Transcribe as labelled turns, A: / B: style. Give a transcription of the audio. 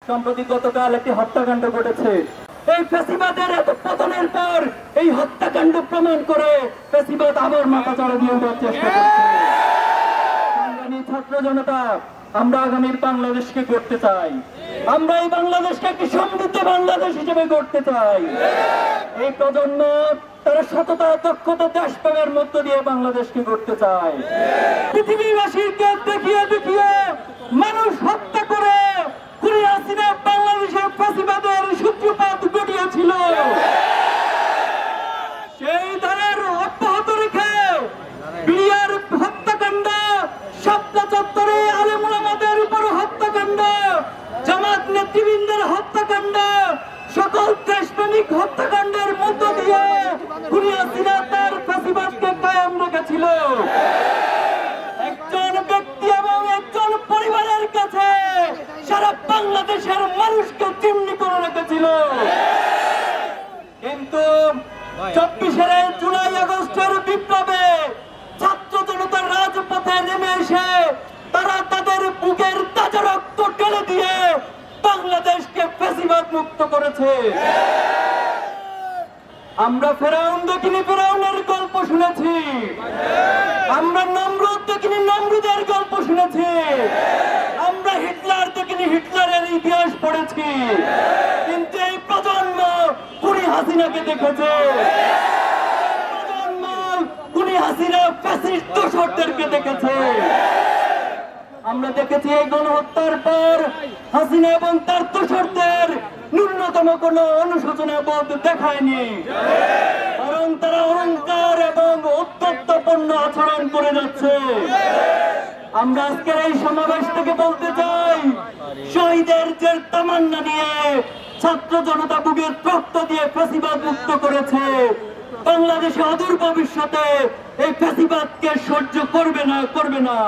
A: সম্প্রতি গতকাল একটি হত্যাকাণ্ড ঘটেছে। এই ফ্যাসিবাদের এত পতনের পর এই হত্যাকাণ্ড প্রমাণ করে ফ্যাসিবাদ আবার মাথা চাড়া দিয়ে ওঠার চেষ্টা করছে। সংগ্রামী ছাত্র জনতা, আমরা আগামীর বাংলাদেশকে গড়তে চাই। আমরা এই বাংলাদেশকে একটি সমৃদ্ধ বাংলাদেশ হিসেবে গড়তে চাই। এই প্রজন্ম তারা সততা, দক্ষতা, দেশপ্রেমের মধ্য দিয়ে বাংলাদেশকে গড়তে চায়। পৃথিবীবাসীকে দেখিয়ে দেখিয়ে মানুষ হত্যা করে খুনি হাসিনা বাংলাদেশের ফ্যাসিবাদের সূত্রপাত ঘটিয়েছিল। সেই ধারার অব্যাহত রেখে বিডিআর হত্যাকাণ্ড, শাপলা চত্বরে আলেম ওলামাদের উপর হত্যাকাণ্ড, জামাত নেতৃবৃন্দের হত্যাকাণ্ড, সকল দেশপ্রেমিক হত্যাকাণ্ডের মধ্য দিয়ে খুনি হাসিনা তার ফ্যাসিবাদকে কায়েম রেখেছিল। একজন ব্যক্তি এবং একজন পরিবারের কাছে সারা বাংলাদেশের মানুষকে চিমনি করে রেখেছিল। কিন্তু 24 জুলাই আগস্টের বিপ্লবে ছাত্র জনতার রাজপথে নেমে এসে তারা তাদের বুকের তাজা রক্ত ঢেলে দিয়ে বাংলাদেশকে ফ্যাসিবাদ মুক্ত করেছে। আমরা ফেরাউন দেখিনি, ফেরাউনের গল্প শুনেছি। আমরা নমরুদ দেখিনি, নমরুদের গল্প শুনেছি। আমরা হিটলার দেখিনি, হিটলারের ইতিহাস পড়েছি। কিন্তু এই প্রজন্ম খুনি হাসিনাকে দেখেছে। প্রজন্ম খুনি হাসিনা ফ্যাসিস্ট দোসরদেরকে দেখেছে। আমরা দেখেছি এই গণহত্যার পর হাসিনা এবং তার দোসরদের ন্যূনতম কোনো অনুশোচনা বোধ দেখায়নি, বরং তারা অহংকার এবং উদ্ধত্তপূর্ণ আচরণ করে যাচ্ছে। আমরা আজকের এই সমাবেশ থেকে বলতে চাই, শহীদের যে তামান্না নিয়ে ছাত্র জনতা বুকের রক্ত দিয়ে ফ্যাসিবাদ মুক্ত করেছে, বাংলাদেশে অদূর ভবিষ্যতে এই ফ্যাসিবাদকে সহ্য করবে না।